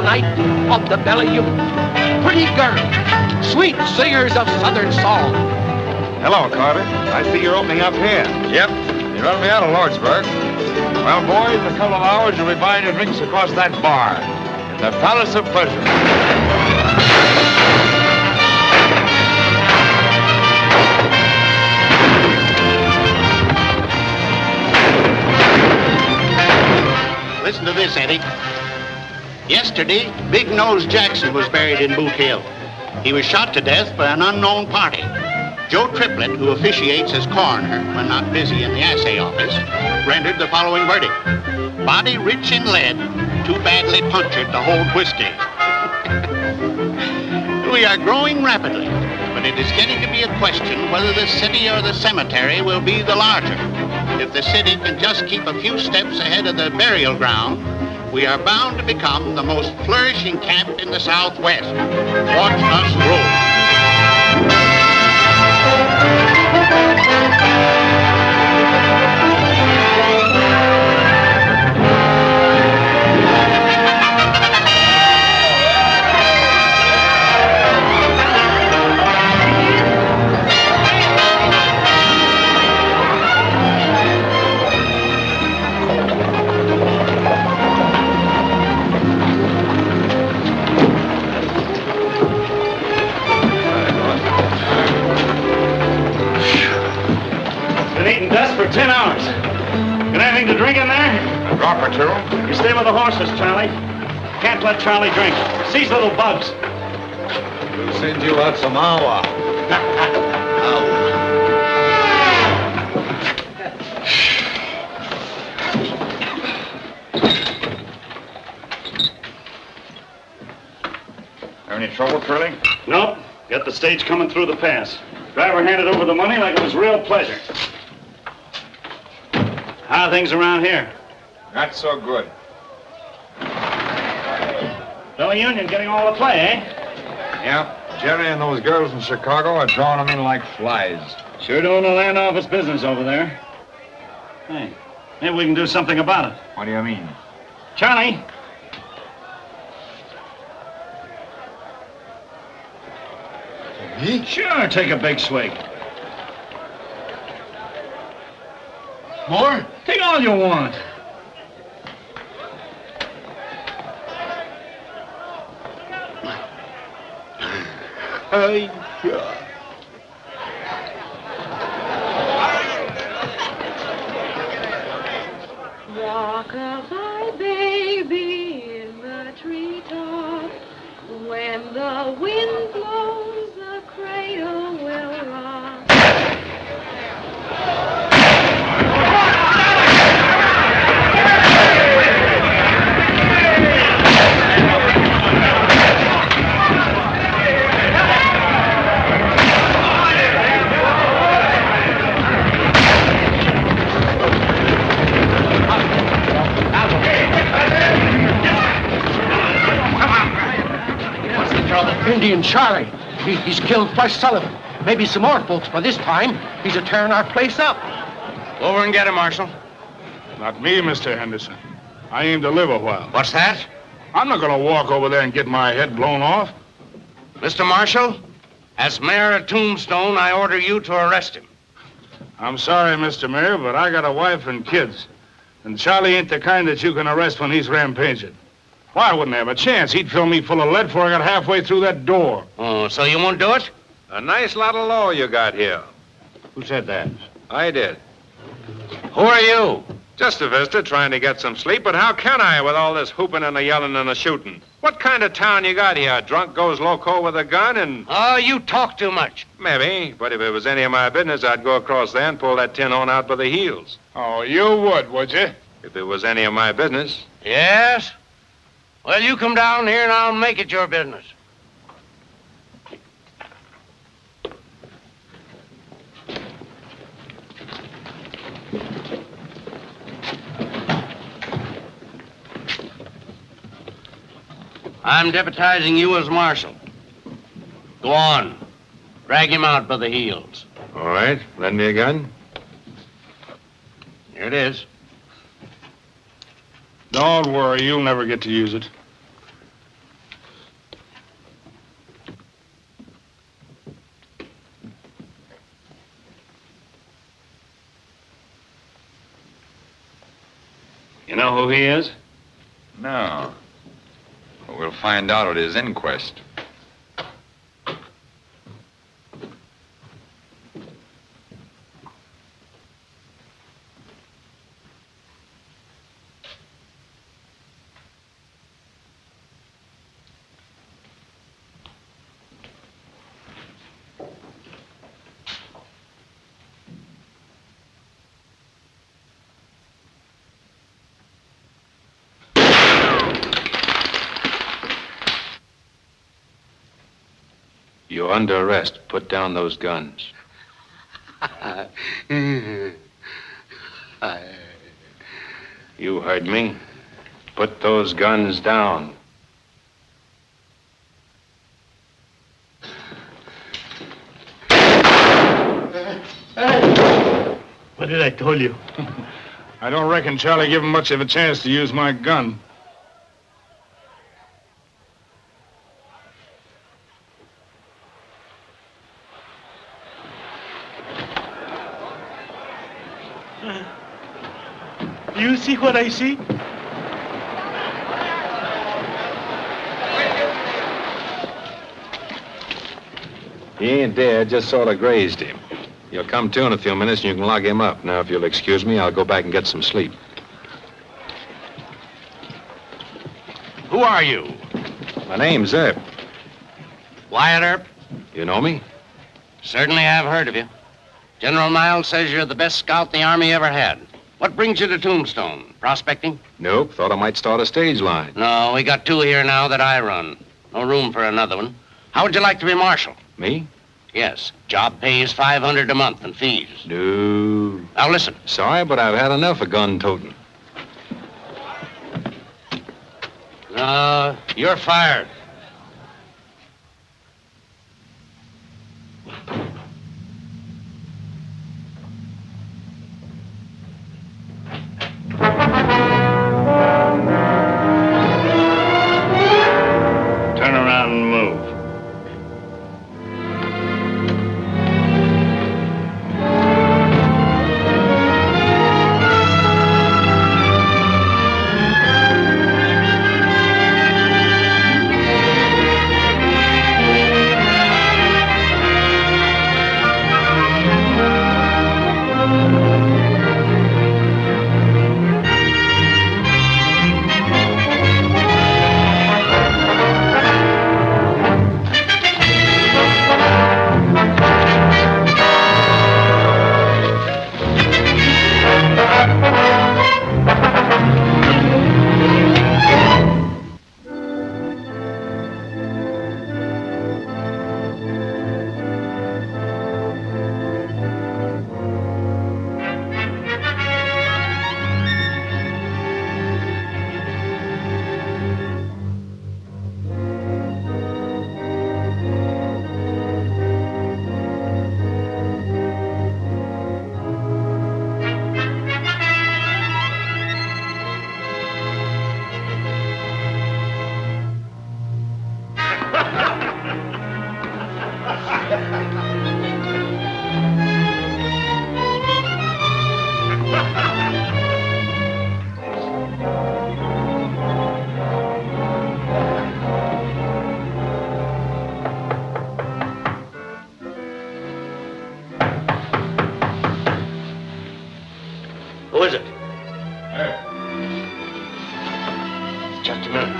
night of the belly, you pretty girl, sweet singers of Southern song. Hello, Carter. I see you're opening up here. Yep. You run me out of Lordsburg. Well, boys, in a couple of hours, you'll be buying your drinks across that bar in the Palace of Pleasure. Listen to this, Eddie. Yesterday, Big Nose Jackson was buried in Boot Hill. He was shot to death by an unknown party. Joe Triplett, who officiates as coroner when not busy in the assay office, rendered the following verdict. Body rich in lead, too badly punctured to hold whiskey. We are growing rapidly, but it is getting to be a question whether the city or the cemetery will be the larger. If the city can just keep a few steps ahead of the burial ground, we are bound to become the most flourishing camp in the Southwest. Watch us grow. Eating dust for 10 hours. Got anything to drink in there? A drop or two. You stay with the horses, Charlie. Can't let Charlie drink. Seize little bugs. We'll send you out some awa. Have any trouble, Curly? Nope. Got the stage coming through the pass. Driver handed over the money like it was real pleasure. How are things around here? Not so good. Fellow Union getting all the play, eh? Yeah. Jerry and those girls from Chicago are drawing them in like flies. Sure doing the land office business over there. Hey, maybe we can do something about it. What do you mean? Charlie. Me? Sure, take a big swig. More? Take all you want. Rock-a-bye, baby, in the treetop. When the wind blows, the cradle will rock. Indian Charlie. He's killed Flush Sullivan. Maybe some more folks by this time. He's a tearing our place up. Over and get him, Marshal. Not me, Mr. Henderson. I aim to live a while. What's that? I'm not going to walk over there and get my head blown off. Mr. Marshal, as mayor of Tombstone, I order you to arrest him. I'm sorry, Mr. Mayor, but I got a wife and kids. And Charlie ain't the kind that you can arrest when he's rampaging. Why, I wouldn't have a chance. He'd fill me full of lead before I got halfway through that door. Oh, so you won't do it? A nice lot of law you got here. Who said that? I did. Who are you? Just a visitor trying to get some sleep, but how can I with all this hooping and the yelling and the shooting? What kind of town you got here? A drunk goes loco with a gun and... Oh, you talk too much. Maybe, but if it was any of my business, I'd go across there and pull that tin horn out by the heels. Oh, you would you? If it was any of my business. Yes? Well, you come down here and I'll make it your business. I'm deputizing you as marshal. Go on. Drag him out by the heels. All right, lend me a gun. Here it is. Don't worry, you'll never get to use it. You know who he is? No. But we'll find out at his inquest. You're under arrest. Put down those guns. You heard me. Put those guns down. What did I tell you? I don't reckon Charlie gave him much of a chance to use my gun. You see what I see? He ain't dead, just sort of grazed him. He'll come to in a few minutes and you can lock him up. Now, if you'll excuse me, I'll go back and get some sleep. Who are you? My name's Earp. Wyatt Earp? You know me? Certainly have heard of you. General Miles says you're the best scout the Army ever had. What brings you to Tombstone? Prospecting? Nope, thought I might start a stage line. No, we got 2 here now that I run. No room for another one. How would you like to be marshal? Me? Yes. Job pays $500 a month in fees. No. Now listen. Sorry, but I've had enough of gun toting. You're fired. Turn around and move. Who is it? Just a minute.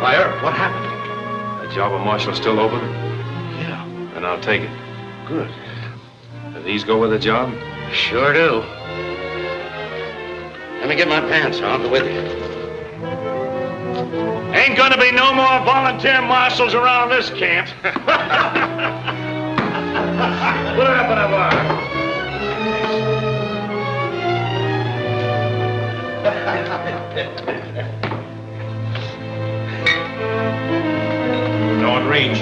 Why, Earp, what happened? That job of Marshall still open? Yeah. Then I'll take it. Good. Do these go with the job? Sure do. Let me get my pants. I'll go with you. Ain't gonna be no more volunteer marshals around this camp. Put it up in a bar. Don't reach.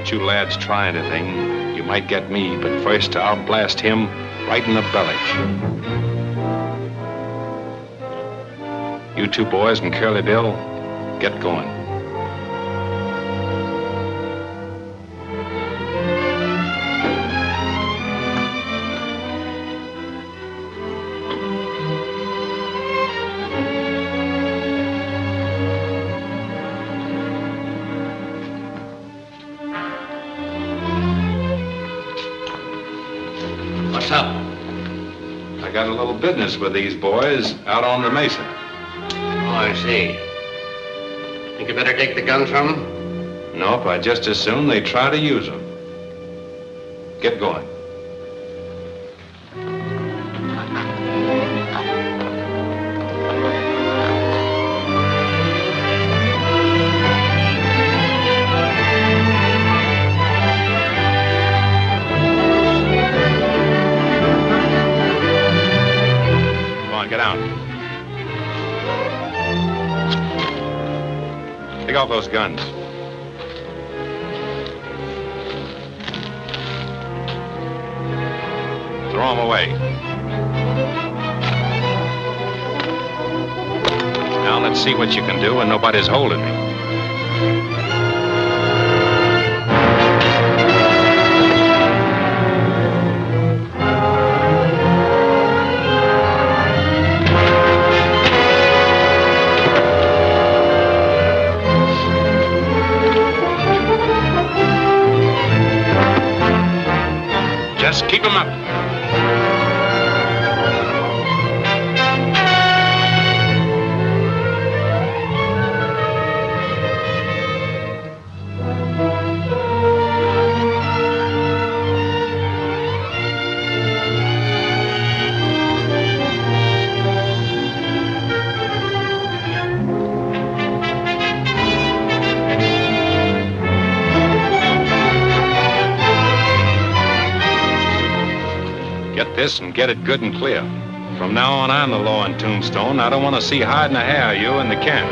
Don't you lads try anything. You might get me, but first I'll blast him right in the belly. You two boys and Curly Bill, get going. What's up? I got a little business with these boys out on the mesa. Oh, I see. Think you better take the guns from them? Nope, I'd just as soon they try to use them. Get going. Get down. Take off those guns. Throw them away. Now let's see what you can do when nobody's holding me. Just keep him up. Get this and get it good and clear. From now on, I'm the law in Tombstone. I don't want to see hide nor hair of you in the camp.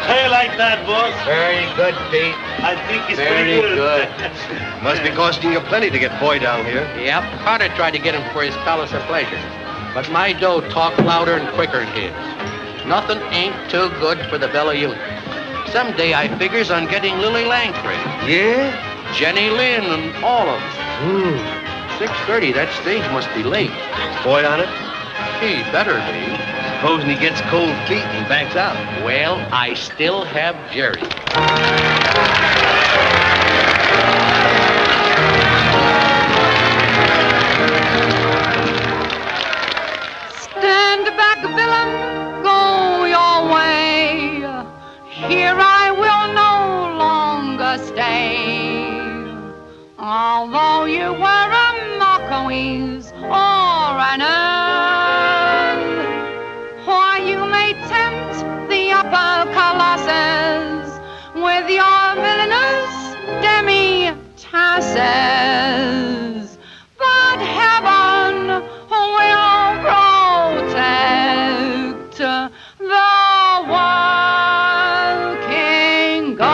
I like that, boss. Very good, Pete. I think it's Very pretty good. Must be costing you plenty to get Boy down here. Yep, Carter tried to get him for his palace of pleasure. But my dough talked louder and quicker than his. Nothing ain't too good for the Bella Union. Someday I figures on getting Lily Langford. Yeah? Jenny Lynn and all of them. 6:30, that stage must be late. Boy on it? He better be. Supposing he gets cold feet and backs out. Well, I still have Jerry. Stand back, villain, go your way. Here I will no longer stay. Although you were a Marquis or an earl, why you may tempt the upper colossus with your villainous demi-tasses. But heaven will protect the working girl.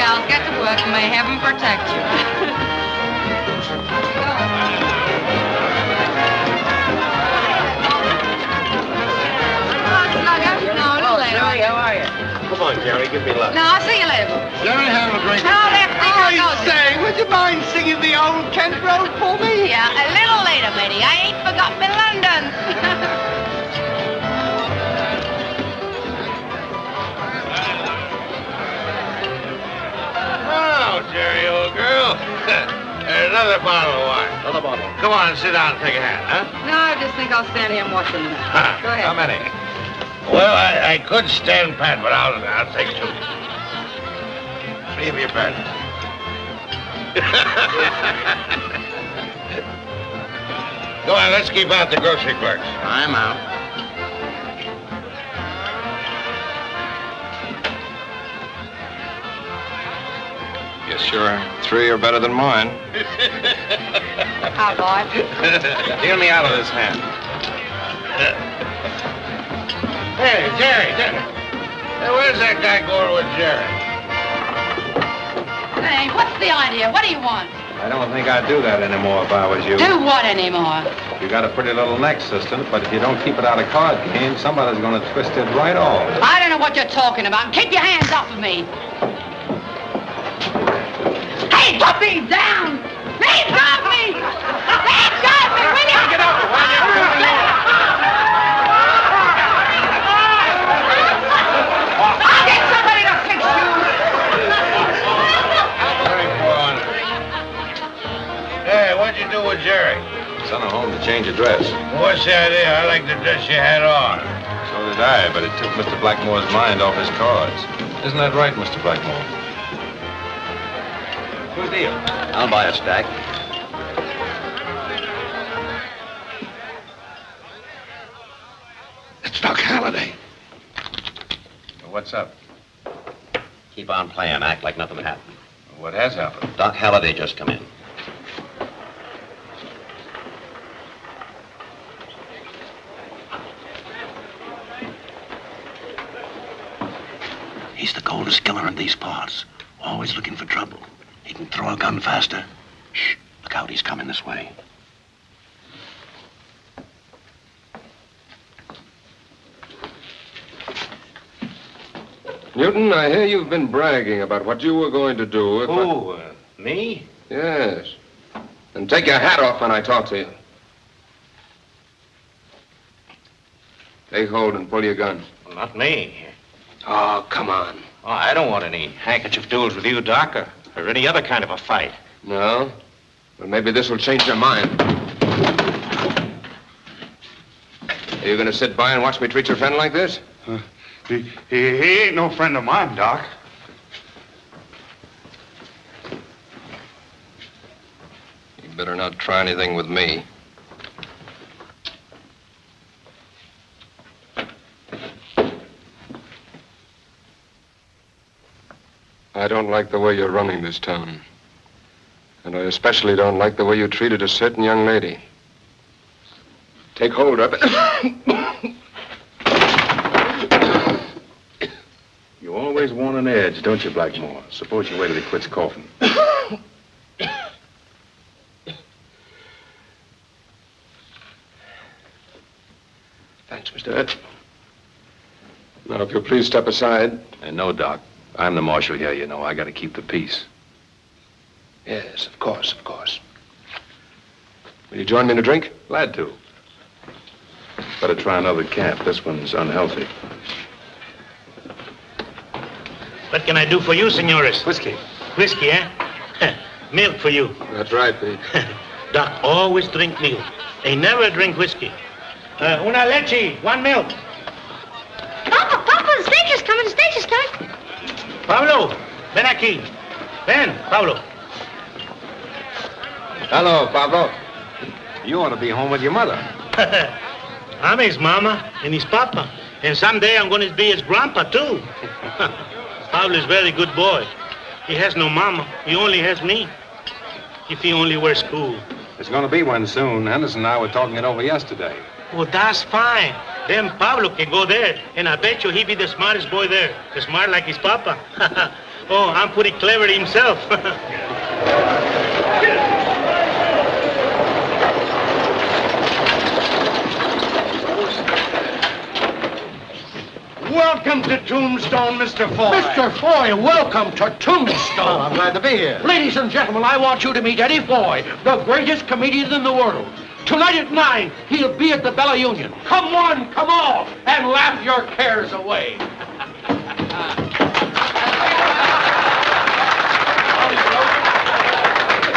gals, get to work and may heaven protect you. No, a little later. Jerry, how are you? Come on, Jerry, give me luck. No, I'll see you later. Jerry, have a drink. No, that's Would you mind singing the old Kent Road for me? Yeah, a little later, matey. I ain't forgot my London. Oh, Jerry, old girl. There's another bottle of wine. Another bottle. Come on, sit down and take a hand, huh? No, I just think I'll stand here and watch them. Go ahead. How many? Well, I could stand pat, but I'll take 2. 3 of your bed. Go on, let's keep out the grocery clerks. I'm out. Guess your 3 are better than mine. Hi, boy. Deal me out of this hand. Hey, Jerry. Hey, where's that guy going with Jerry? Hey, what's the idea? What do you want? I don't think I'd do that anymore if I was you. Do what anymore? You got a pretty little neck, sister, but if you don't keep it out of card game, somebody's going to twist it right off. I don't know what you're talking about. Keep your hands off of me. Hey, put me down! Let go of me! Let go of me, will you? Get over, will you? I'll get somebody to fix you! Hey, what'd you do with Jerry? Sent her home to change her dress. What's the idea? I like the dress you had on. So did I, but it took Mr. Blackmore's mind off his cards. Isn't that right, Mr. Blackmore? Who's deal? I'll buy a stack. It's Doc Hallyday. What's up? Keep on playing. Act like nothing happened. What has happened? Doc Hallyday just come in. He's the coldest killer in these parts. Always looking for trouble. He can throw a gun faster. Shh. Look out, he's coming this way. Newton, I hear you've been bragging about what you were going to do if Me? Yes. And take your hat off when I talk to you. Take hold and pull your gun. Well, not me. Oh, come on. Oh, I don't want any handkerchief duels with you, Doc, or any other kind of a fight. No? Well, maybe this will change your mind. Are you going to sit by and watch me treat your friend like this? He ain't no friend of mine, Doc. You better not try anything with me. I don't like the way you're running this town. And I especially don't like the way you treated a certain young lady. Take hold of it. You always want an edge, don't you, Blackmore? Suppose you wait till he quits coughing. Thanks, Mr. Earp. Now, if you'll please step aside. And no, Doc. I'm the marshal here, you know. I got to keep the peace. Yes, of course, of course. Will you join me in a drink? Glad to. Better try another camp. This one's unhealthy. What can I do for you, senores? Whiskey. Whiskey, eh? Milk for you. That's right, Pete. Doc always drink milk. They never drink whiskey. Una leche, 1 milk. Papa, the stage is coming, the stage is coming. Pablo, ven aquí. Ven, Pablo. Hello, Pablo. You ought to be home with your mother. I'm his mama and his papa. And someday I'm going to be his grandpa, too. Pablo is a very good boy. He has no mama. He only has me. If he only were school. There's going to be one soon. Henderson and I were talking it over yesterday. Well, that's fine. Then Pablo can go there, and I bet you he'll be the smartest boy there. Smart like his papa. Oh, I'm pretty clever himself. Welcome to Tombstone, Mr. Foy. Mr. Foy, welcome to Tombstone. Oh, I'm glad to be here. Ladies and gentlemen, I want you to meet Eddie Foy, the greatest comedian in the world. Tonight at 9, he'll be at the Bella Union. Come one, come all, and laugh your cares away.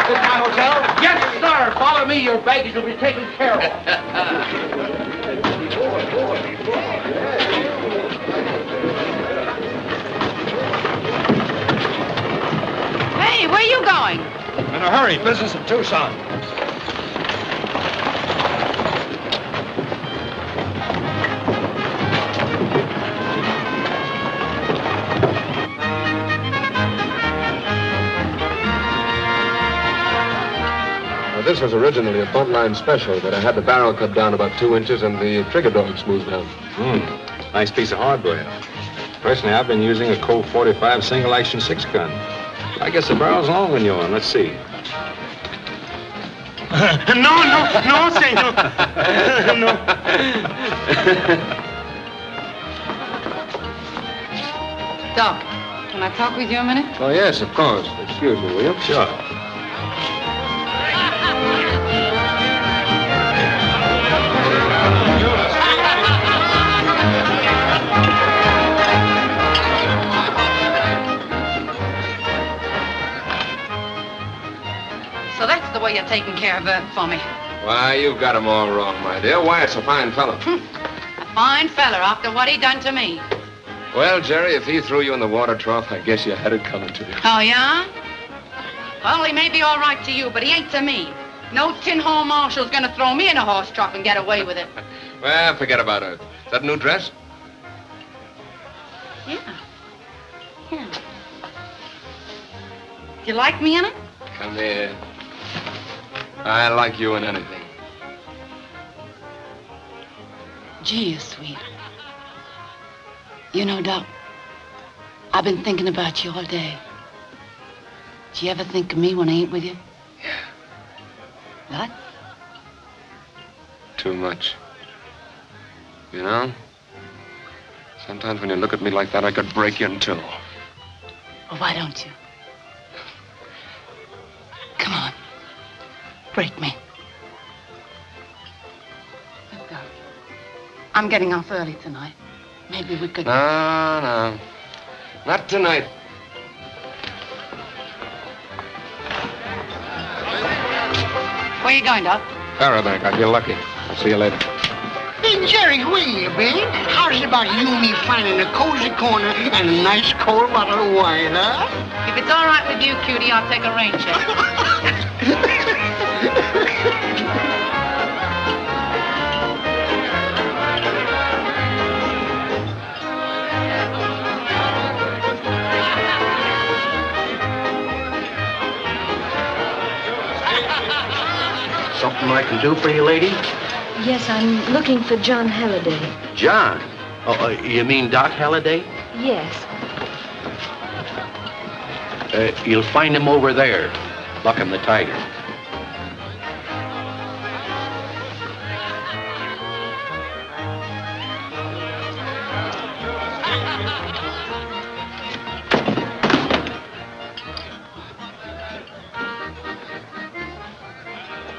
Is my hotel? Yes, sir. Follow me. Your baggage will be taken care of. Hey, where are you going? In a hurry. Business in Tucson. This was originally a buntline special, but I had the barrel cut down about 2 inches and the trigger dog smoothed down. Nice piece of hardware. Personally, I've been using a Colt 45 single-action 6-gun. I guess the barrel's longer than yours. Let's see. No, senor. No. Doc, can I talk with you a minute? Oh, yes, of course. Excuse me, will you? Sure. So that's the way you're taking care of Earp for me. Why, you've got him all wrong, my dear. Wyatt's a fine fellow. A fine fella after what he done to me. Well, Jerry, if he threw you in the water trough, I guess you had it coming to you. Oh, yeah? Well, he may be all right to you, but he ain't to me. No tin hole marshal's gonna throw me in a horse trough and get away with it. Well, forget about it. Is that a new dress? Yeah. Do you like me in it? Come here. I like you in anything. Gee, you're sweet. You know, Doc, I've been thinking about you all day. Do you ever think of me when I ain't with you? Yeah. What? Too much. You know? Sometimes when you look at me like that, I could break you in two. Well, why don't you? Come on. Break me. Look, Doc, I'm getting off early tonight. Maybe we could... No. Not tonight. Where you going, Doc? Parabank. I feel lucky. I'll see you later. Hey, Jerry, where you been? How's it about you and me finding a cozy corner and a nice cold bottle of wine, huh? If it's all right with you, cutie, I'll take a rain check. Something I can do for you, lady? Yes, I'm looking for John Halliday. John? Oh, you mean Doc Hallyday? Yes. You'll find him over there, bucking the tiger.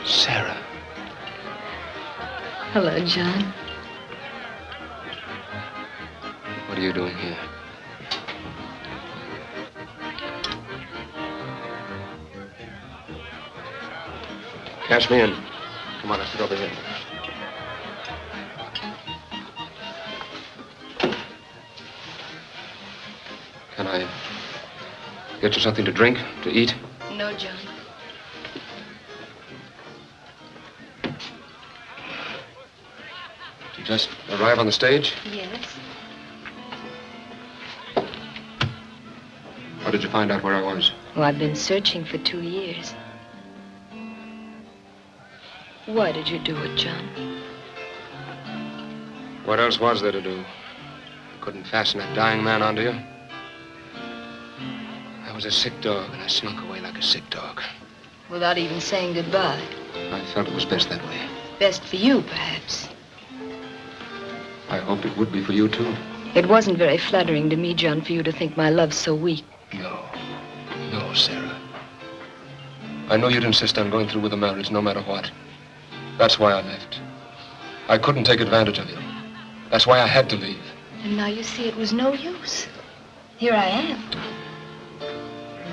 Sarah. Hello, John. What are you doing here? Cash me in. Come on, let's sit over here. Can I get you something to drink, to eat? No, John. Did you just arrive on the stage? Yes. How did you find out where I was? Well, I've been searching for 2 years. Why did you do it, John? What else was there to do? I couldn't fasten that dying man onto you. was a sick dog, and I slunk away like a sick dog. Without even saying goodbye. I felt it was best that way. Best for you, perhaps. I hoped it would be for you, too. It wasn't very flattering to me, John, for you to think my love's so weak. No, Sarah. I know you'd insist on going through with the marriage no matter what. That's why I left. I couldn't take advantage of you. That's why I had to leave. And now you see it was no use. Here I am.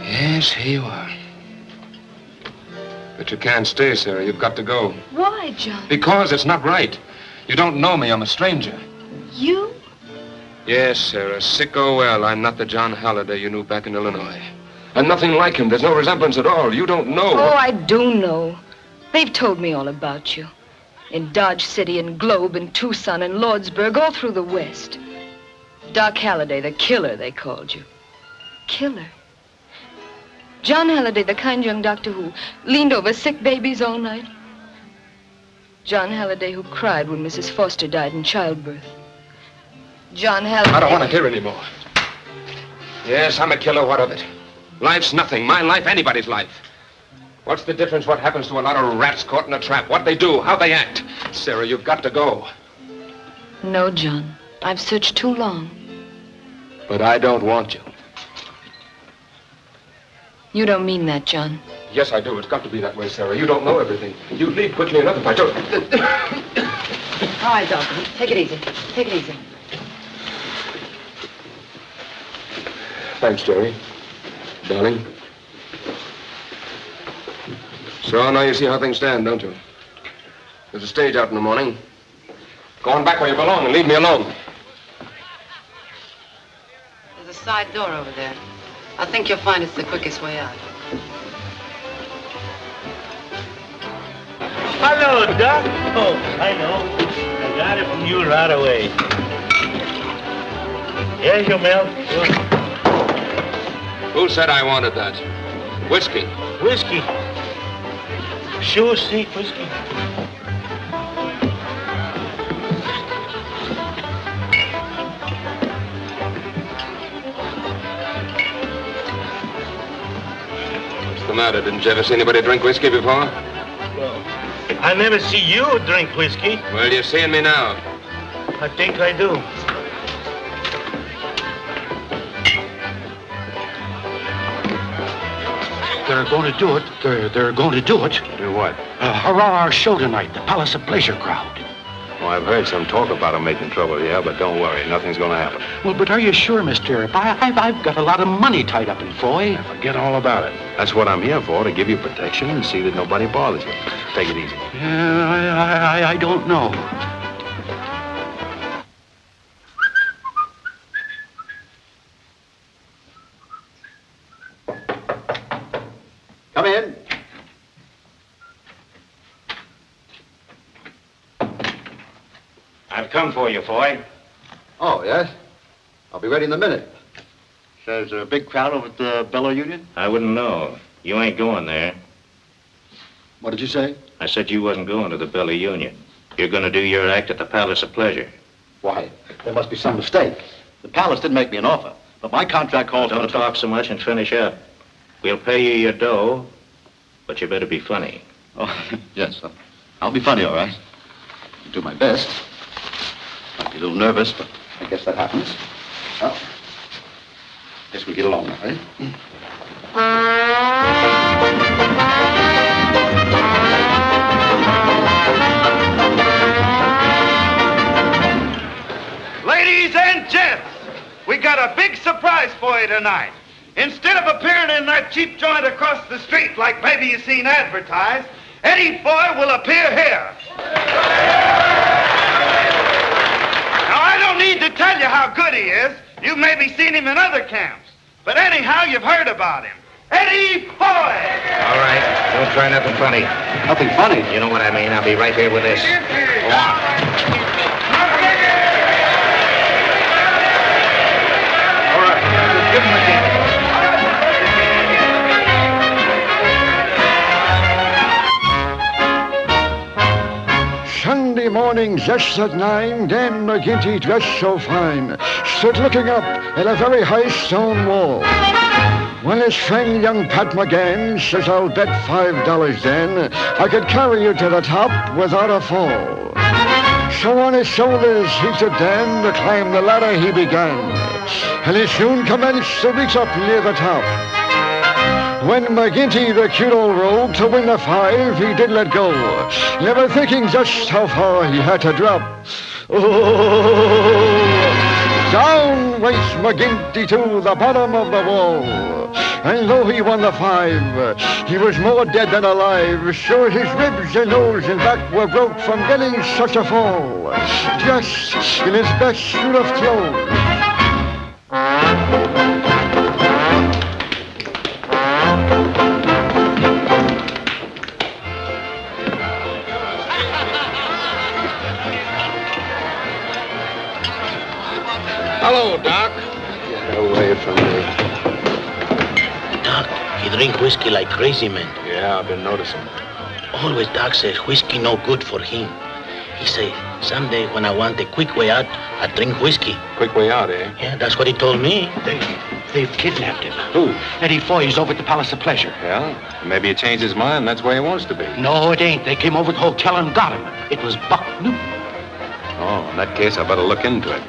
Yes, here you are. But you can't stay, Sarah. You've got to go. Why, John? Because it's not right. You don't know me. I'm a stranger. You? Yes, Sarah. Sick or well, I'm not the John Hallyday you knew back in Illinois. I'm nothing like him. There's no resemblance at all. You don't know. Oh, I do know. They've told me all about you. In Dodge City and Globe and Tucson and Lordsburg, all through the West. Doc Hallyday, the killer, they called you. Killer? John Hallyday, the kind young doctor who leaned over sick babies all night. John Hallyday who cried when Mrs. Foster died in childbirth. John Hallyday... I don't want to hear anymore. Yes, I'm a killer. What of it? Life's nothing. My life, anybody's life. What's the difference what happens to a lot of rats caught in a trap? What they do, how they act. Sarah, you've got to go. No, John. I've searched too long. But I don't want you. You don't mean that, John. Yes, I do. It's got to be that way, Sarah. You don't know everything. You'd leave quickly enough if I don't. All right, Doctor. Take it easy. Take it easy. Thanks, Jerry. Darling. So now you see how things stand, don't you? There's a stage out in the morning. Go on back where you belong and leave me alone. There's a side door over there. I think you'll find it's the quickest way out. Hello, Doc. Oh, I know. I got it from you right away. Here's your milk. Who said I wanted that? Whiskey. Whiskey. Sure, see, whiskey. What's the matter? Didn't you ever see anybody drink whiskey before? Well, I never see you drink whiskey. Well, you're seeing me now. I think I do. They're going to do it. They're going to do it. Do what? Our show tonight, the Palace of Pleasure crowd. Well, I've heard some talk about them making trouble here, but don't worry. Nothing's going to happen. Well, but are you sure, Mr. Earp? I've got a lot of money tied up in Foy. Forget all about it. That's what I'm here for, to give you protection and see that nobody bothers you. Take it easy. Yeah, I don't know. Come in. I've come for you, Foy. Oh, yes? I'll be ready in a minute. So there's a big crowd over at the Bellow Union? I wouldn't know. You ain't going there. What did you say? I said you wasn't going to the Belly Union. You're going to do your act at the Palace of Pleasure. Why, there must be some mistake. The palace did make me an offer, but my contract calls for... Don't talk so much and finish up. We'll pay you your dough, but you better be funny. Oh, yes. I'll be funny, all right. I'll do my best. Might be a little nervous, but I guess that happens. Well, guess we'll get along now, eh? Ladies and gents, we got a big surprise for you tonight. Instead of appearing in that cheap joint across the street like maybe you've seen advertised, Eddie Foy will appear here. Now, I don't need to tell you how good he is. You've maybe seen him in other camps. But anyhow, you've heard about him. Eddie Foy! All right. Don't try nothing funny. Nothing funny? You know what I mean. I'll be right here with this. Go on. All right. Give him a chance. Sunday morning, just at 9, Dan McGinty, dressed so fine, stood looking up at a very high stone wall. Well, his friend, young Pat McGann, says I'll bet $5 then I could carry you to the top without a fall. So on his shoulders he took Dan to climb the ladder he began, and he soon commenced to reach up near the top. When McGinty, the cute old rogue, to win the 5, he did let go, never thinking just how far he had to drop. Oh, down went McGinty to the bottom of the wall. And though he won the 5, he was more dead than alive. Sure, his ribs and nose and back were broke from getting such a fall, just in his best suit of clothes. Hello, Doc. Get away from me. Doc, he drink whiskey like crazy man. Yeah, I've been noticing. Always Doc says whiskey no good for him. He say, someday when I want a quick way out, I drink whiskey. Quick way out, eh? Yeah, that's what he told me. They've kidnapped him. Who? Eddie Foy's over at the Palace of Pleasure. Yeah? Maybe he changed his mind. That's where he wants to be. No, it ain't. They came over to the hotel and got him. It was Buck Newton. Oh, in that case, I better look into it.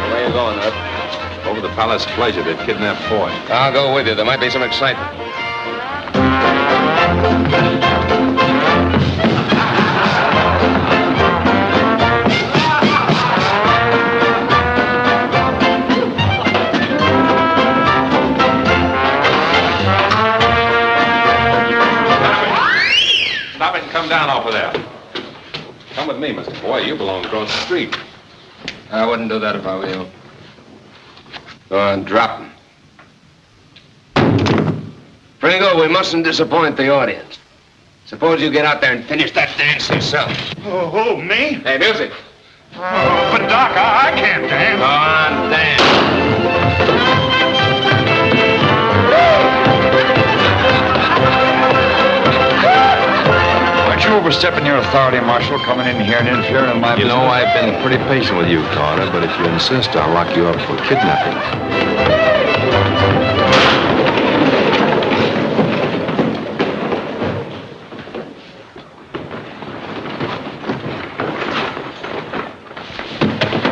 Where you going, Earp? Over the Palace of Pleasure. They've kidnapped Foy. I'll go with you. There might be some excitement. Stop it and come down off of there. Come with me, Mr. Foy. You belong across the street. I wouldn't do that if I were you. Go on, drop him. Pringle, we mustn't disappoint the audience. Suppose you get out there and finish that dance yourself. Oh, who, me? Hey, music. Oh, but Doc, I can't dance. Go on, dance. Aren't you overstepping your authority, Marshal, coming in here and interfering in my business? You know, I've been pretty patient with you, Carter, but if you insist, I'll lock you up for kidnapping.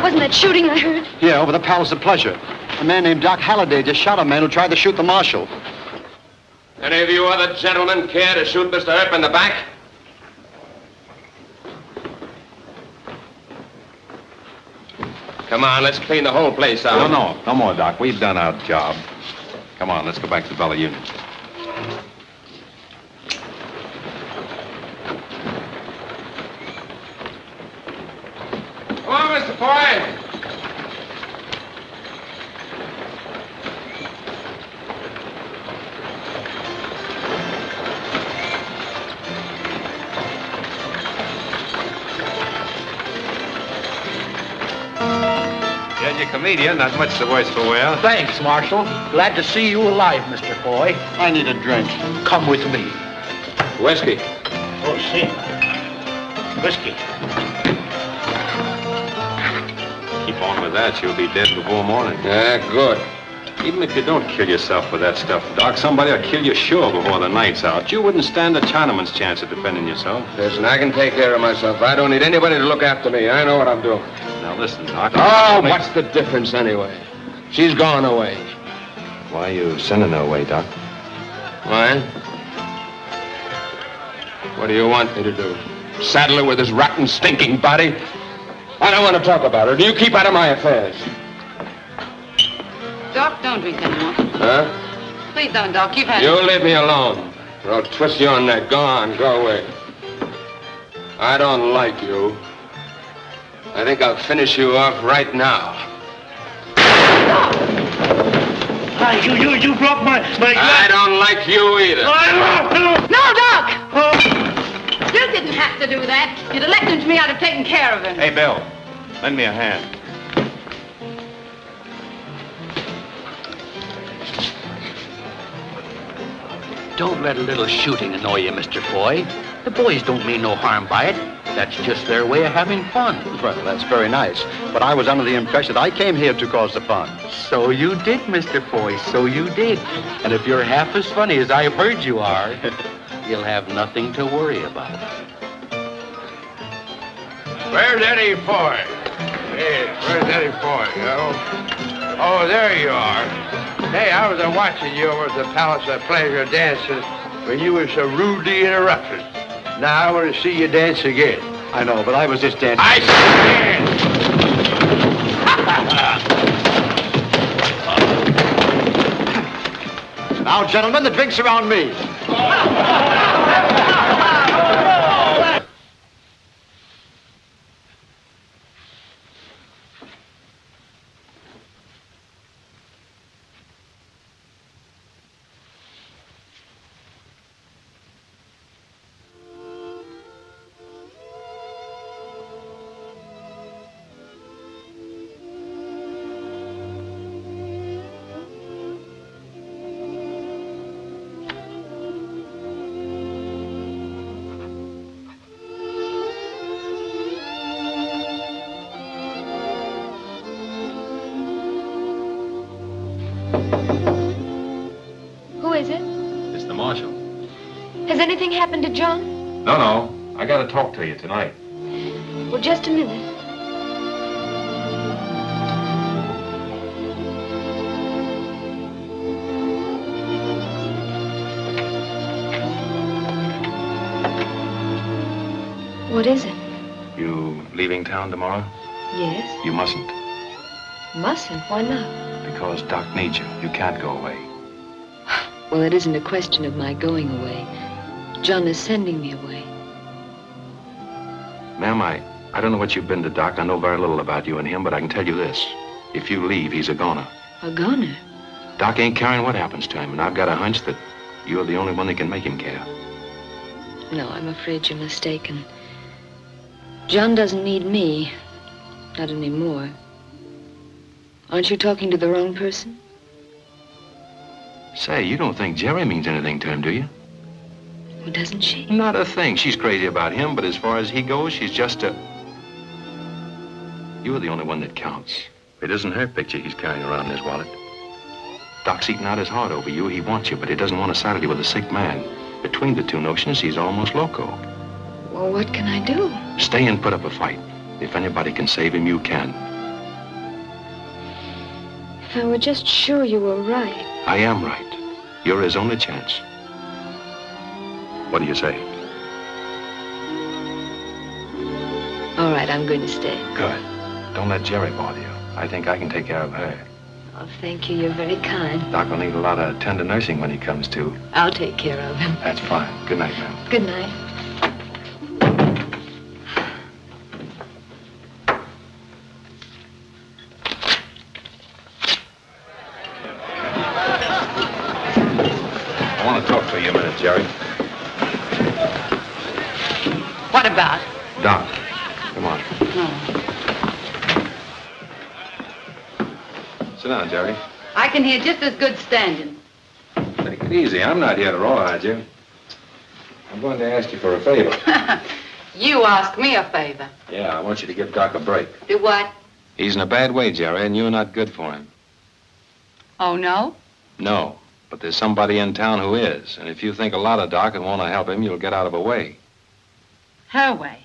Wasn't that shooting I heard? Yeah, over the Palace of Pleasure. A man named Doc Hallyday just shot a man who tried to shoot the marshal. Any of you other gentlemen care to shoot Mr. Earp in the back? Come on, let's clean the whole place out. No more, Doc. We've done our job. Come on, let's go back to the Bella Union. Come on, Mr. Foy. You're a comedian, not much the worse for wear. Thanks, Marshal. Glad to see you alive, Mr. Foy. I need a drink. Come with me. Whiskey. Oh, see. Whiskey. Keep on with that, you'll be dead before morning. Yeah, good. Even if you don't kill yourself with that stuff, Doc, somebody will kill you sure before the night's out. You wouldn't stand a Chinaman's chance of defending yourself. Listen, I can take care of myself. I don't need anybody to look after me. I know what I'm doing. Now listen, Doc. Oh, what's the difference anyway? She's gone away. Why are you sending her away, Doc? Why? What do you want me to do? Saddle her with his rotten, stinking body? I don't want to talk about her. Do you keep out of my affairs? Doc, don't drink anymore. Huh? Please don't, Doc. You've had... You leave me alone, or I'll twist your neck. Go on, go away. I don't like you. I think I'll finish you off right now. You broke my I don't like you either. No, Doc! You didn't have to do that. You'd have left him to me. I'd have taken care of him. Hey, Bill, lend me a hand. Don't let a little shooting annoy you, Mr. Foy. The boys don't mean no harm by it. That's just their way of having fun. Well, that's very nice. But I was under the impression that I came here to cause the fun. So you did, Mr. Foy, so you did. And if you're half as funny as I've heard you are, you'll have nothing to worry about. Where's Eddie Foy? Hey, where's Eddie Foy? Oh, there you are. Hey, I was watching you over at the Palace of Pleasure dancing when you were so rudely interrupted. Now I want to see you dance again. I know, but I was just dancing. I stand! Now, gentlemen, the drinks are on me. Who is it? It's the marshal. Has anything happened to John? No. I got to talk to you tonight. Well, just a minute. What is it? You leaving town tomorrow? Yes. You mustn't, Mustn't. Why not? because Doc needs you. You can't go away. Well, it isn't a question of my going away. John is sending me away. Ma'am, I don't know what you've been to Doc. I know very little about you and him, but I can tell you this. If you leave, he's a goner. A goner? Doc ain't caring what happens to him, and I've got a hunch that you're the only one that can make him care. No, I'm afraid you're mistaken. John doesn't need me. Not anymore. Aren't you talking to the wrong person? Say, you don't think Jerry means anything to him, do you? Well, doesn't she? Not a thing. She's crazy about him, but as far as he goes, she's just a... You're the only one that counts. It isn't her picture he's carrying around in his wallet. Doc's eating out his heart over you. He wants you, but he doesn't want to saddle you with a sick man. Between the two notions, he's almost loco. Well, what can I do? Stay and put up a fight. If anybody can save him, you can. If I were just sure you were right. I am right. You're his only chance. What do you say? All right, I'm going to stay. Good. Don't let Jerry bother you. I think I can take care of her. Oh, thank you. You're very kind. Doc will need a lot of tender nursing when he comes to. I'll take care of him. That's fine. Good night, ma'am. Good night. I want to talk to you a minute, Jerry. What about? Doc, come on. Sit down, Jerry. I can hear just as good standing. Take it easy. I'm not here to rawhide you. I'm going to ask you for a favor. You ask me a favor. Yeah, I want you to give Doc a break. Do what? He's in a bad way, Jerry, and you're not good for him. Oh, no? No, but there's somebody in town who is. And if you think a lot of Doc and want to help him, you'll get out of the way. Her way.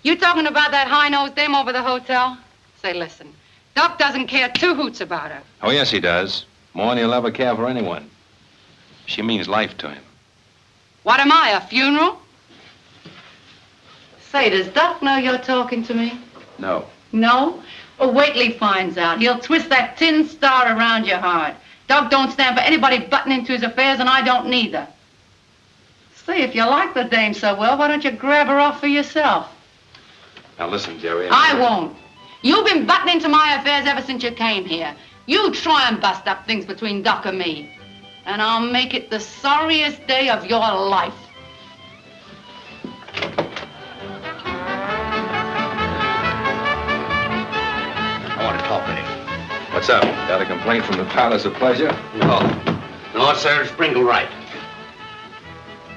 You talking about that high-nosed dame over the hotel? Say, listen, Doc doesn't care two hoots about her. Oh, yes, he does. More than he'll ever care for anyone. She means life to him. What am I, a funeral? Say, does Doc know you're talking to me? No. No? Well, wait till he finds out. He'll twist that tin star around your heart. Doc don't stand for anybody butting into his affairs, and I don't neither. Say, if you like the dame so well, why don't you grab her off for yourself? Now, listen, Jerry. I won't. You've been butting into my affairs ever since you came here. You try and bust up things between Doc and me, and I'll make it the sorriest day of your life. I want to talk with him. What's up? Got a complaint from the Palace of Pleasure? No, sir, Sprinkle right.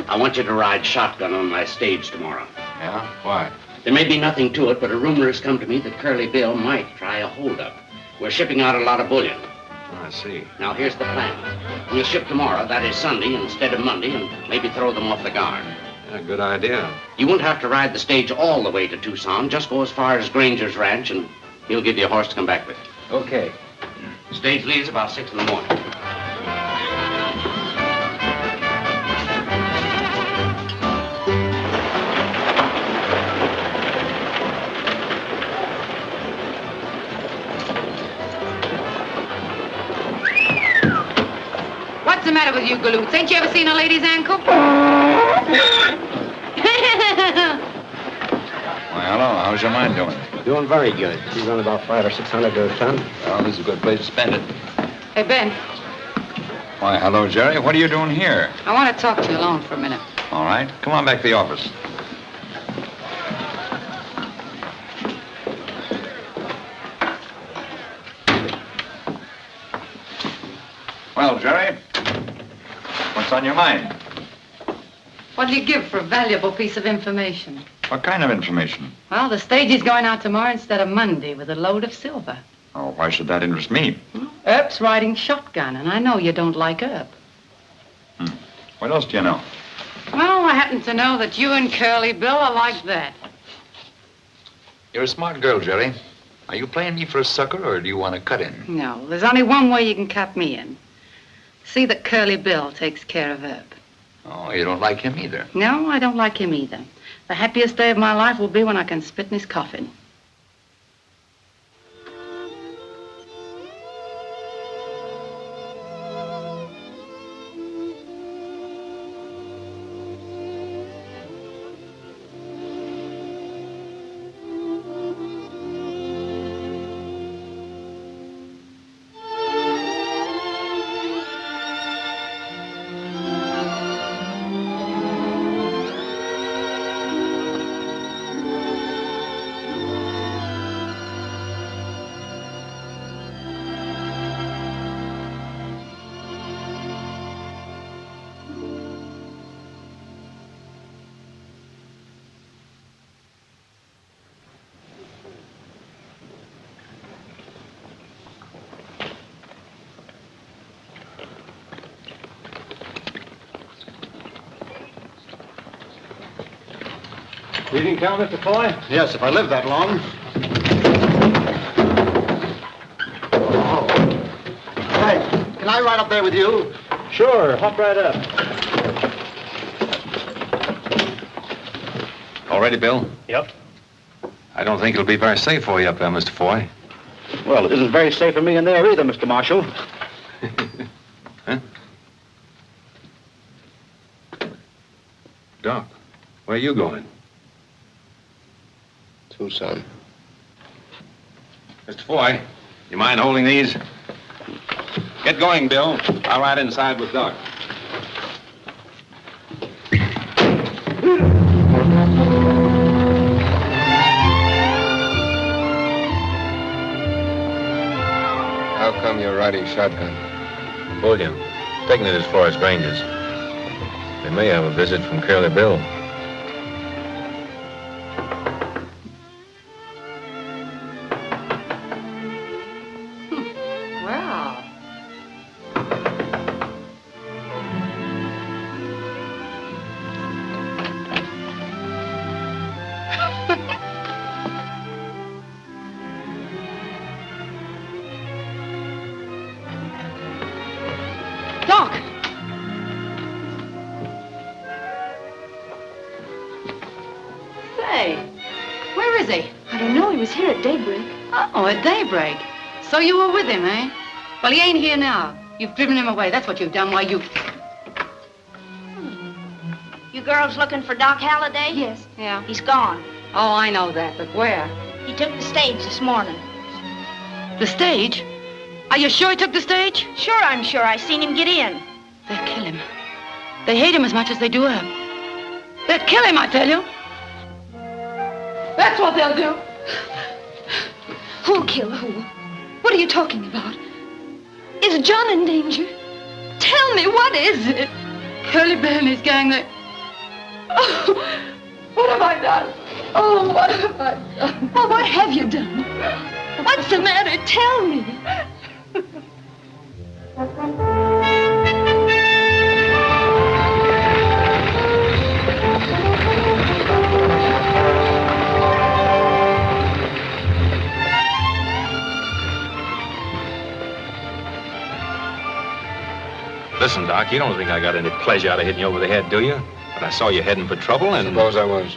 I want you to ride shotgun on my stage tomorrow. Yeah? Why? There may be nothing to it, but a rumor has come to me that Curly Bill might try a holdup. We're shipping out a lot of bullion. Oh, I see. Now, here's the plan. We'll ship tomorrow, that is Sunday, instead of Monday, and maybe throw them off the guard. Yeah, good idea. You won't have to ride the stage all the way to Tucson. Just go as far as Granger's ranch, and he'll give you a horse to come back with. Okay. The stage leaves about 6 in the morning. What's the matter with you, galoots? Ain't you ever seen a lady's ankle? Why, hello. How's your mind doing? Doing very good. She's on about 500 or 600 to a ton. Well, this is a good place to spend it. Hey, Ben, Why, hello, Jerry. What are you doing here? I want to talk to you alone for a minute. All right. Come on back to the office. Well, Jerry, what's on your mind? What do you give for a valuable piece of information? What kind of information? Well, the stage is going out tomorrow instead of Monday with a load of silver. Oh, why should that interest me? Earp's riding shotgun, and I know you don't like Earp. What else do you know? Well, I happen to know that you and Curly Bill are like that. You're a smart girl, Jerry. Are you playing me for a sucker, or do you want to cut in? No, there's only one way you can cut me in. See that Curly Bill takes care of Earp. Oh, you don't like him either. No, I don't like him either. The happiest day of my life will be when I can spit in his coffin. Leaving town, Mr. Foy? Yes, if I live that long. Oh. Hey, can I ride up there with you? Sure, hop right up. All ready, Bill? Yep. I don't think it'll be very safe for you up there, Mr. Foy. Well, it isn't very safe for me in there either, Mr. Marshal. Huh? Doc, where are you going? Tucson. Mr. Foy, you mind holding these? Get going, Bill. I'll ride inside with Doc. How come you're riding shotgun? Bullion. Taking it as far as Granger's. They may have a visit from Curly Bill. Well. Doc! Say, where is he? I don't know. He was here at daybreak. Oh, at daybreak. So you were with him, eh? Well, he ain't here now. You've driven him away. That's what you've done. Why, you... You girls looking for Doc Hallyday? Yes. Yeah. He's gone. Oh, I know that, but where? He took the stage this morning. The stage? Are you sure he took the stage? Sure, I'm sure. I seen him get in. They'll kill him. They hate him as much as they do her. They'll kill him, I tell you. That's what they'll do. Who'll kill who? What are you talking about? Is John in danger? Tell me, what is it? Curly Bill and his gang, they... Oh, What have I done? Oh, what have I done? Oh, what have you done? What's the matter? Tell me. Listen, Doc, you don't think I got any pleasure out of hitting you over the head, do you? But I saw you heading for trouble and... Suppose I was.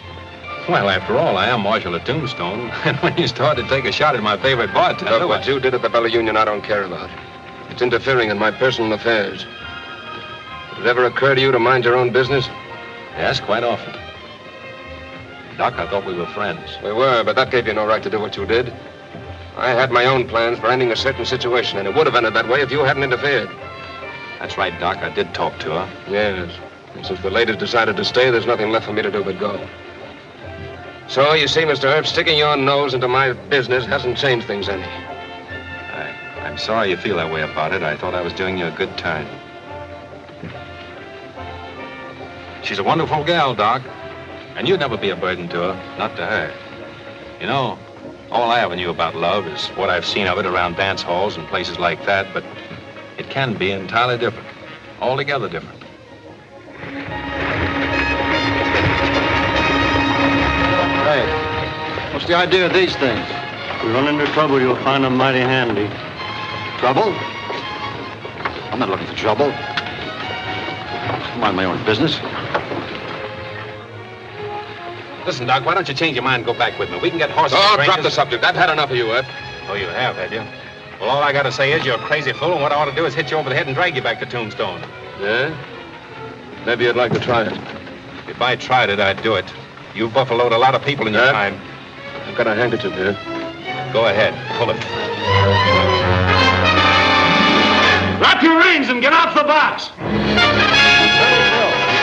Well, after all, I am Marshal of Tombstone. And when you started to take a shot at my favorite bartender... Look, what you did at the Bella Union, I don't care about. It's interfering in my personal affairs. Did it ever occur to you to mind your own business? Yes, quite often. Doc, I thought we were friends. We were, but that gave you no right to do what you did. I had my own plans for ending a certain situation, and it would have ended that way if you hadn't interfered. That's right, Doc. I did talk to her. Yes. And since the ladies decided to stay, there's nothing left for me to do but go. So, you see, Mr. Earp, sticking your nose into my business hasn't changed things any. I'm sorry you feel that way about it. I thought I was doing you a good turn. She's a wonderful gal, Doc. And you'd never be a burden to her, not to her. You know, all I ever knew about love is what I've seen of it around dance halls and places like that, but it can be entirely different, altogether different. Hey, what's the idea of these things? If you run into trouble, you'll find them mighty handy. Trouble? I'm not looking for trouble. I mind my own business. Listen, Doc, why don't you change your mind and go back with me? We can get horses. Oh, drop the subject. I've had enough of you, Earp. Oh, you have you? Well, all I got to say is you're a crazy fool, and what I ought to do is hit you over the head and drag you back to Tombstone. Yeah? Maybe you'd like to try it. If I tried it, I'd do it. You've buffaloed a lot of people in your time. I've got a handkerchief here. Go ahead. Pull it. Drop your reins and get off the box. We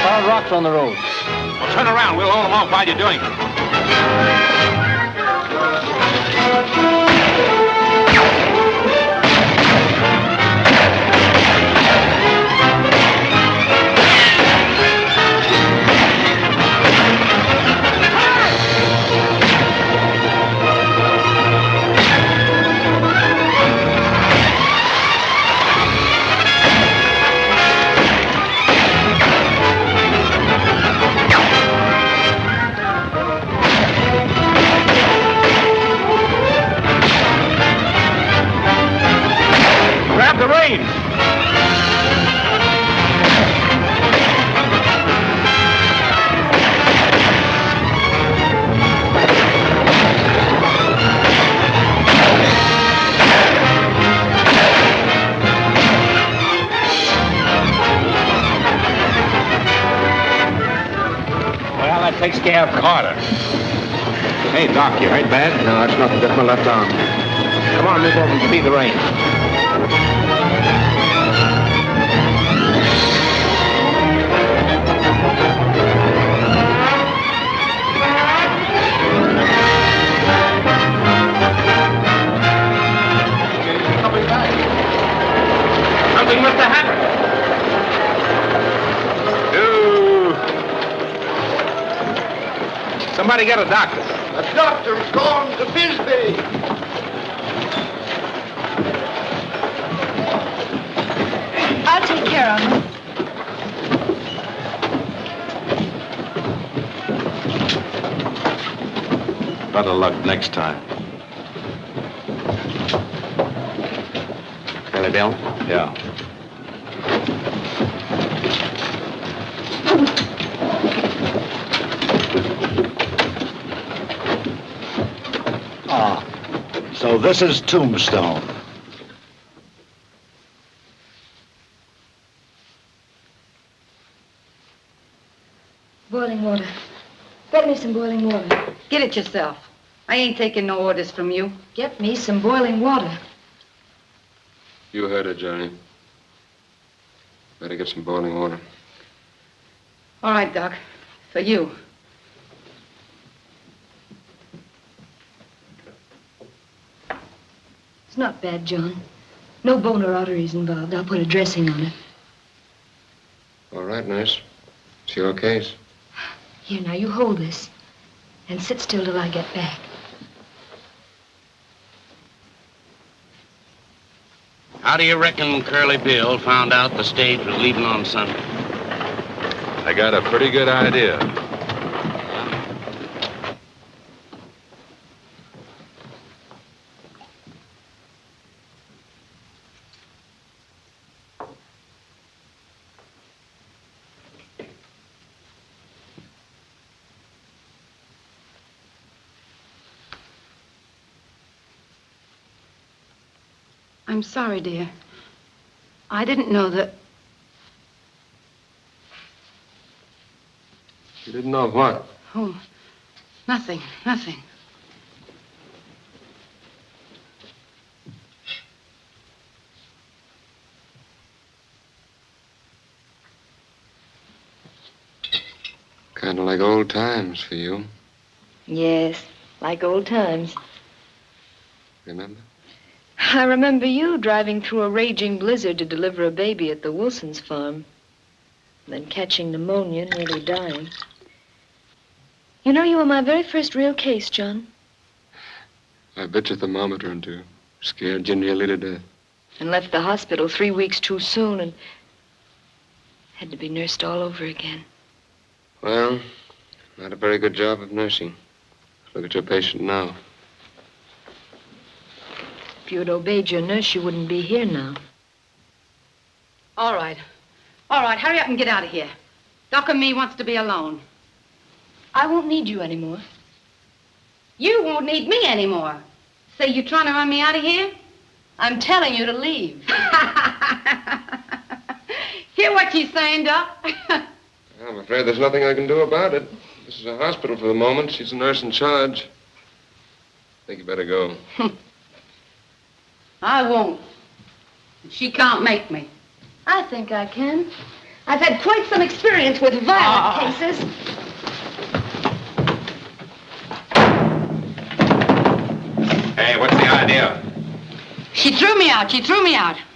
found rocks on the road. Well, turn around. We'll hold them off while you're doing it. Grab the reins. Well, that takes care of Carter. Hey, Doc, you hurt bad? No, it's nothing. Just my left arm. Come on, move over and speed the reins. Something must have happened. Somebody get a doctor. The doctor's gone to Bisbee. I'll take care of him. Better luck next time. Kelly Bill? Yeah. Ah, so this is Tombstone. Boiling water. Get me some boiling water. Get it yourself. I ain't taking no orders from you. Get me some boiling water. You heard it, Johnny. Better get some boiling water. All right, Doc. For you. It's not bad, John. No bone or arteries involved. I'll put a dressing on it. All right, nurse. It's your case. Here, now, you hold this. And sit still till I get back. How do you reckon Curly Bill found out the stage was leaving on Sunday? I got a pretty good idea. I'm sorry, dear. I didn't know that... You didn't know what? Oh, nothing. Kind of like old times for you. Yes, like old times. Remember? I remember you driving through a raging blizzard to deliver a baby at the Wilson's farm. Then catching pneumonia, nearly dying. You know, you were my very first real case, John. I bit your thermometer into. Scared you nearly to death. And left the hospital 3 weeks too soon and had to be nursed all over again. Well, not a very good job of nursing. Look at your patient now. If you had obeyed your nurse, you wouldn't be here now. All right, hurry up and get out of here. Doc and me wants to be alone. I won't need you anymore. You won't need me anymore. Say, you trying to run me out of here? I'm telling you to leave. Hear what she's saying, Doc? I'm afraid there's nothing I can do about it. This is a hospital for the moment. She's the nurse in charge. I think you better go. I won't. She can't make me. I think I can. I've had quite some experience with violent cases. Hey, what's the idea? She threw me out.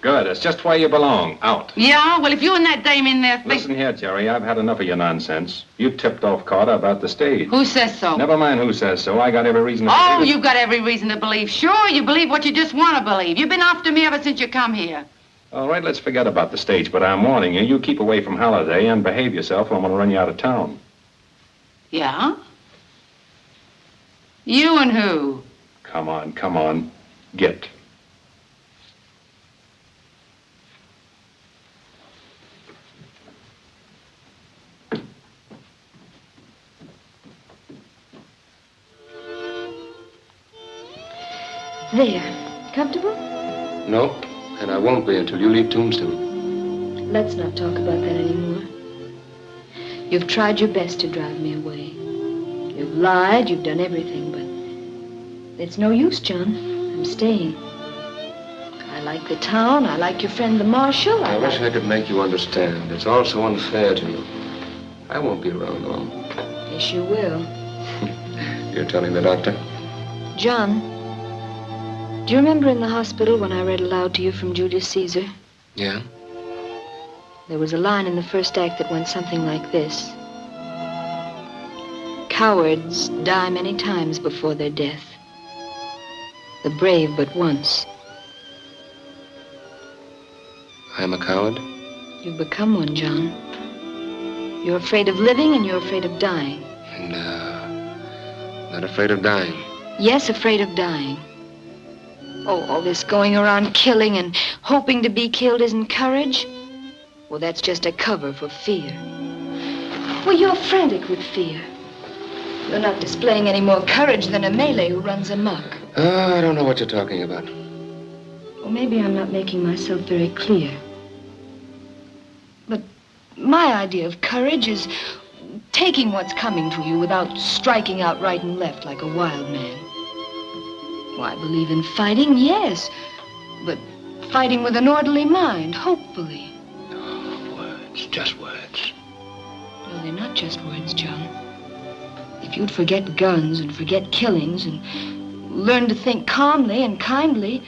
Good. That's just where you belong. Out. Yeah? Well, if you and that dame in there think... Listen here, Jerry. I've had enough of your nonsense. You tipped off Carter about the stage. Who says so? Never mind who says so. I got every reason to Oh, believe it. you've got every reason to believe. Sure, you believe what you just want to believe. You've been after me ever since you come here. All right, let's forget about the stage, but I'm warning you. You keep away from Halliday and behave yourself or I'm going to run you out of town. Yeah? You and who? Come on. Get. There. Comfortable? No, and I won't be until you leave Tombstone. Let's not talk about that anymore. You've tried your best to drive me away. You've lied, you've done everything, but it's no use, John. I'm staying. I like the town, I like your friend the marshal. I wish I could make you understand. It's all so unfair to you. I won't be around long. Yes, you will. You're telling the doctor? John, do you remember in the hospital when I read aloud to you from Julius Caesar? Yeah? There was a line in the first act that went something like this. Cowards die many times before their death. The brave but once. I'm a coward? You've become one, John. You're afraid of living and you're afraid of dying. Not afraid of dying. Yes, afraid of dying. Oh, all this going around killing and hoping to be killed isn't courage? Well, that's just a cover for fear. Well, you're frantic with fear. You're not displaying any more courage than a Malay who runs amok. I don't know what you're talking about. Well, maybe I'm not making myself very clear. But my idea of courage is taking what's coming to you without striking out right and left like a wild man. Well, I believe in fighting, yes, but fighting with an orderly mind, hopefully. Words, just words. No, they're not just words, John. If you'd forget guns and forget killings and learn to think calmly and kindly,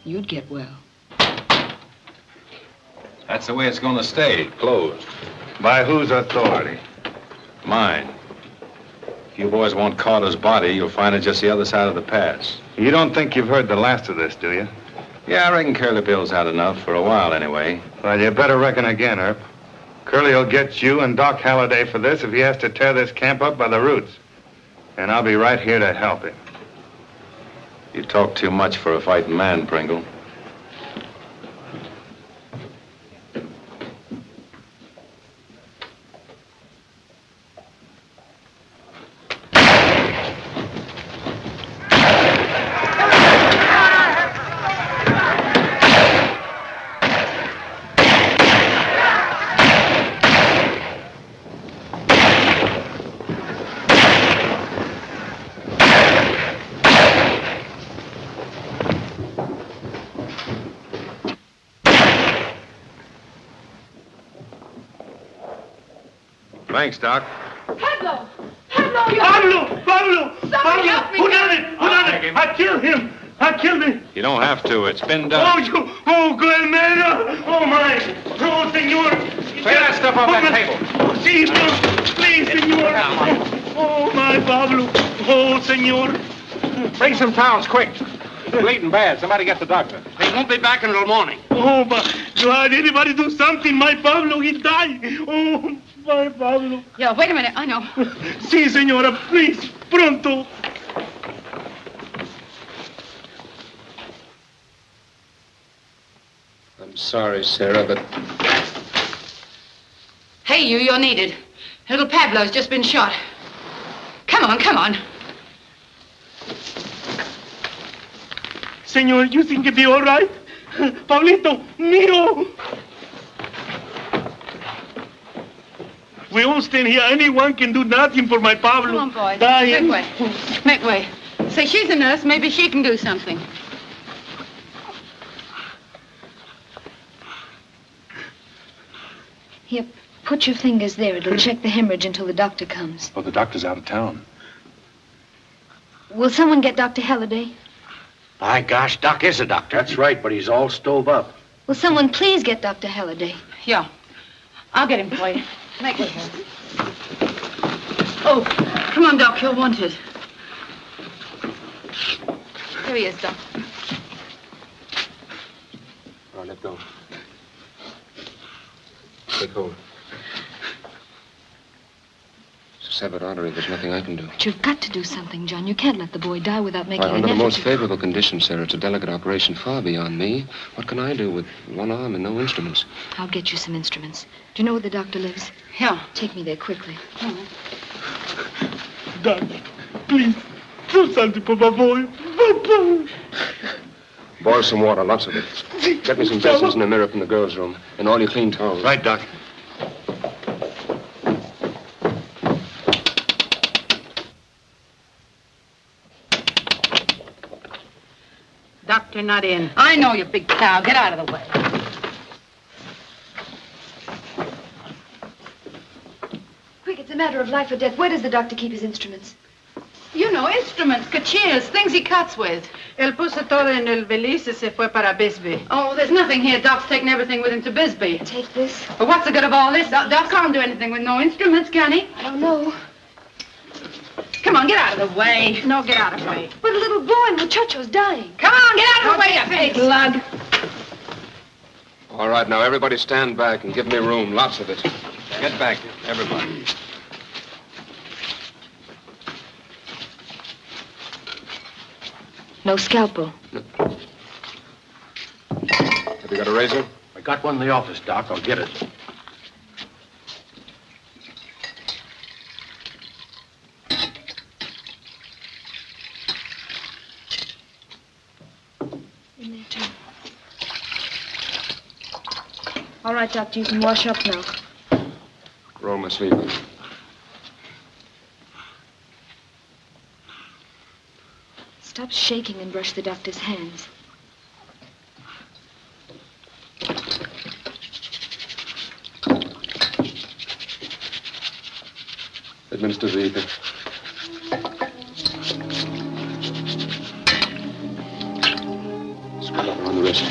you'd get well. That's the way it's going to stay, closed. By whose authority? Mine. If you boys want Carter's body, you'll find it just the other side of the pass. You don't think you've heard the last of this, do you? Yeah, I reckon Curly Bill's had enough for a while anyway. Well, you better reckon again, Earp. Curly will get you and Doc Hallyday for this if he has to tear this camp up by the roots. And I'll be right here to help him. You talk too much for a fighting man, Pringle. Thanks, Doc. Pablo! Pablo! Somebody help me! Who done it? I killed him! I killed him! You don't have to. It's been done. Good man! Oh, my! Oh, senor! Take that stuff off that table. Please, senor! Oh, my Pablo! Oh, senor! Bring some towels, quick. He's bleeding bad. Somebody get the doctor. He won't be back until morning. Oh, my God! Anybody do something? My Pablo, he died! Oh, my Pablo! Yeah, wait a minute. I know. Si, senora, please, pronto! I'm sorry, Sarah, but Hey, you're needed. Little Pablo's just been shot. Come on. Senor, you think it'll be all right? Pablito, mío! We all stand here. Anyone can do nothing for my Pablo. Come on, boys. Dying. Make way. Say, she's a nurse. Maybe she can do something. Here, put your fingers there. It'll check the hemorrhage until the doctor comes. Oh, the doctor's out of town. Will someone get Dr. Halliday? By gosh, Doc is a doctor. That's right, but he's all stove up. Will someone please get Dr. Halliday? Yeah. I'll get him for you. Make way. Oh, come on, Doc. You're wanted. Here he is, Doc. All right, let go. Take hold. It's a severed artery. There's nothing I can do. But you've got to do something, John. You can't let the boy die without making an Under the effort. most favorable conditions, Sarah, it's a delicate operation far beyond me. What can I do with one arm and no instruments? I'll get you some instruments. Do you know where the doctor lives? Yeah. Take me there quickly. Doc, please, do something for my boy. Boil some water, lots of it. Get me some basins and a mirror from the girls' room, and all your clean towels. Right, Doc. Doctor not in. I know, you big cow. Get out of the way. Quick, it's a matter of life or death. Where does the doctor keep his instruments? You know, instruments, cachinas, things he cuts with. Él puso todo en el valise y se fue para Bisbee. Oh, there's nothing here. Doc's taking everything with him to Bisbee. Take this. But what's the good of all this? Doc can't do anything with no instruments, can he? I don't know. Come on, get out of the way. No, get out of the way. But a little boy, muchacho's dying. Come on, get out of the way, you big lug. All right, now, everybody stand back and give me room. Lots of it. Get back, everybody. No scalpel. Have you got a razor? I got one in the office, Doc. I'll get it. In there, too. All right, Doctor, you can wash up now. Roll my sleeve in. Stop shaking and brush the doctor's hands. Administer the ether. Screw up around the wrist.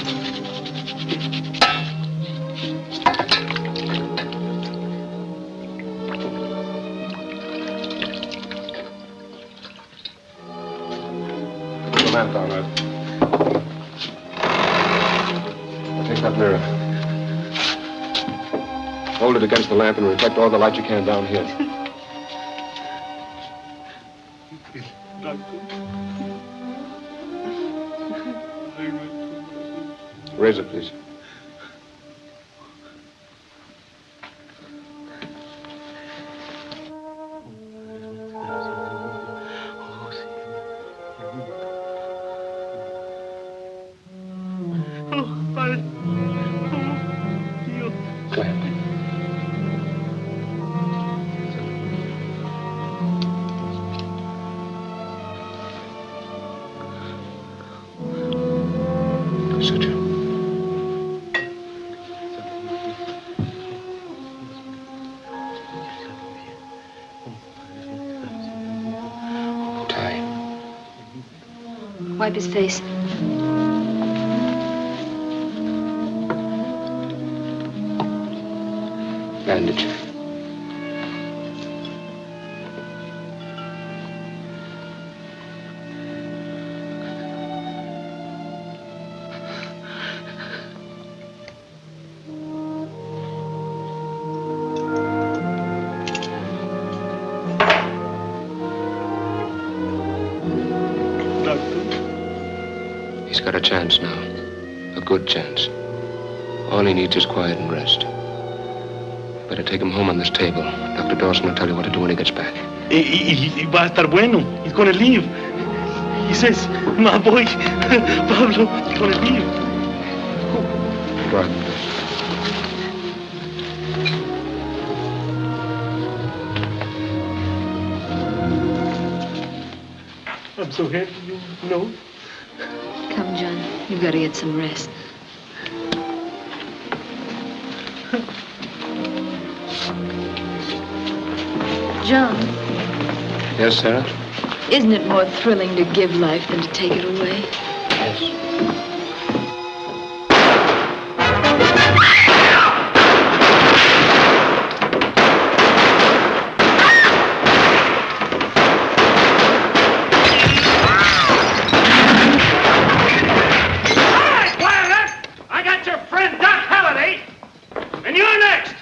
Take that mirror. Hold it against the lamp and reflect all the light you can down here. Razor, please. Go ahead. Suture. Tie. Wipe his face. Bandage. He's got a chance now. A good chance. All he needs is quiet and rest. Better take him home on this table. Dr. Dawson will tell you what to do when he gets back. Y va a estar bueno. He's gonna leave. He says, my boy, Pablo, he's gonna leave. Go ahead. I'm so happy, you know. Come, John. You've got to get some rest. John, Yes, Sarah? isn't it more thrilling to give life than to take it away? Yes. I got your friend Doc Hallyday, and you're next.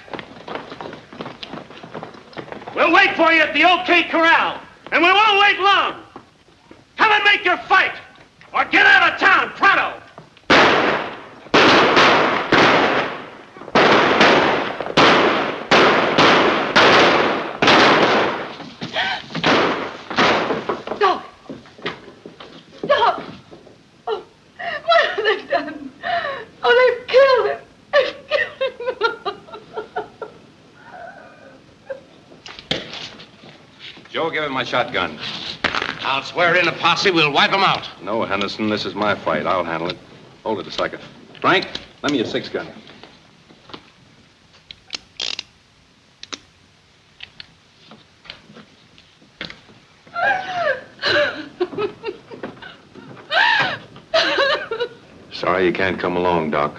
We'll wait for you at the OK Corral, and we won't wait long. Come and make your fight, or get out of town, pronto. Doc! Doc! Oh, what have they done? Oh, they've killed him. They've killed him. Joe, give him my shotgun. I'll swear in a posse, we'll wipe them out. No, Henderson, this is my fight. I'll handle it. Hold it a second. Frank, lend me your 6-gun. Sorry you can't come along, Doc.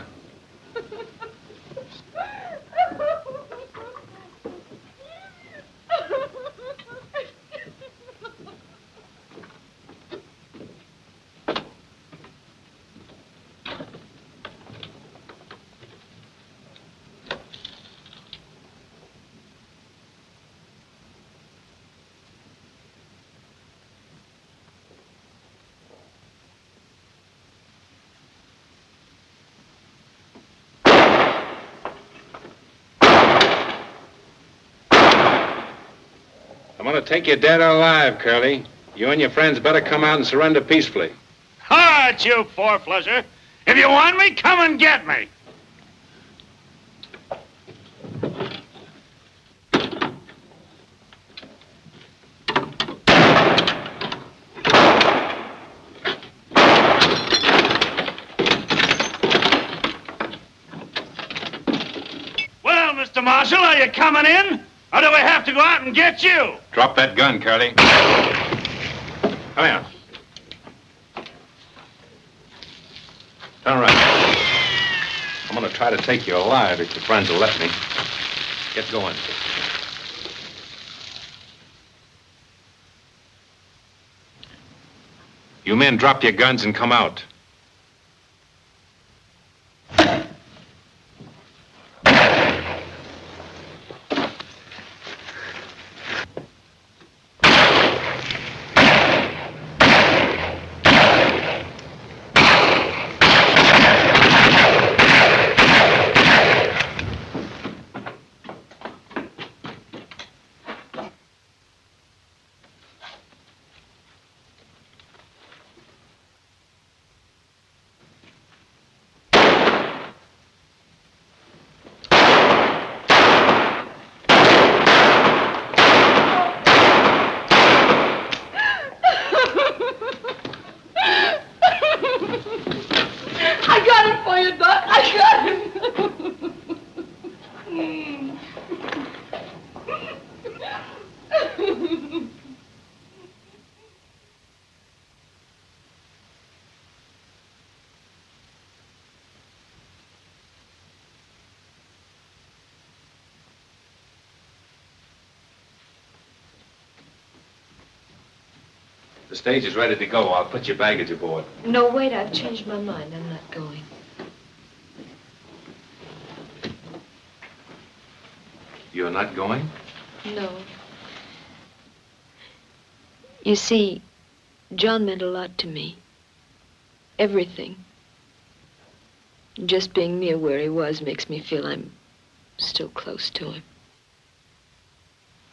I'm gonna take you dead or alive, Curly. You and your friends better come out and surrender peacefully. All right, you four-flusher. If you want me, come and get me. Well, Mr. Marshal, are you coming in? Or do we have to go out and get you? Drop that gun, Curly. Come here. Turn around. I'm gonna try to take you alive if your friends will let me. Get going. You men drop your guns and come out. The stage is ready to go. I'll put your baggage aboard. No, wait, I've changed my mind. I'm not going. You're not going? No. You see, John meant a lot to me. Everything. Just being near where he was makes me feel I'm still close to him.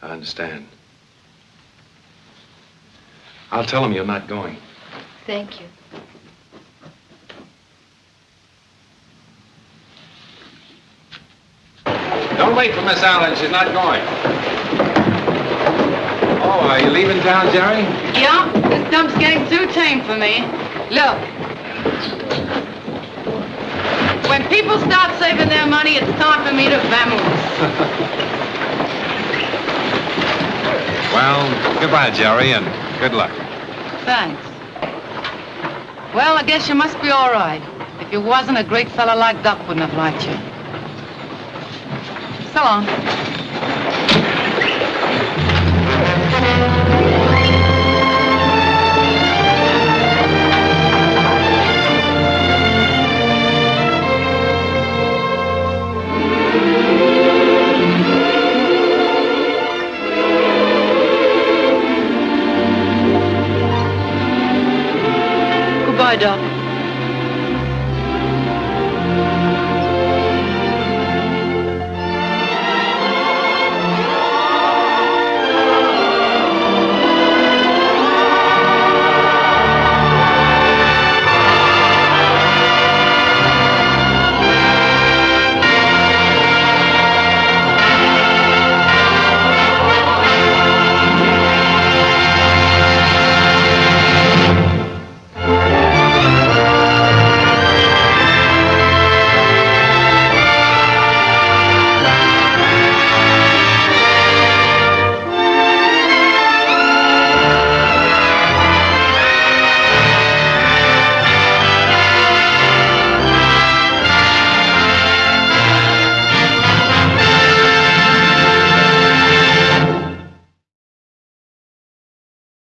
I understand. I'll tell him you're not going. Thank you. Don't wait for Miss Allan. She's not going. Oh, are you leaving town, Jerry? Yeah, this dump's getting too tame for me. Look. When people start saving their money, it's time for me to vamoose. Well, goodbye, Jerry, and good luck. Thanks. Well, I guess you must be all right. If you wasn't, a great fella like Doc wouldn't have liked you. So long. Goodbye, Doc.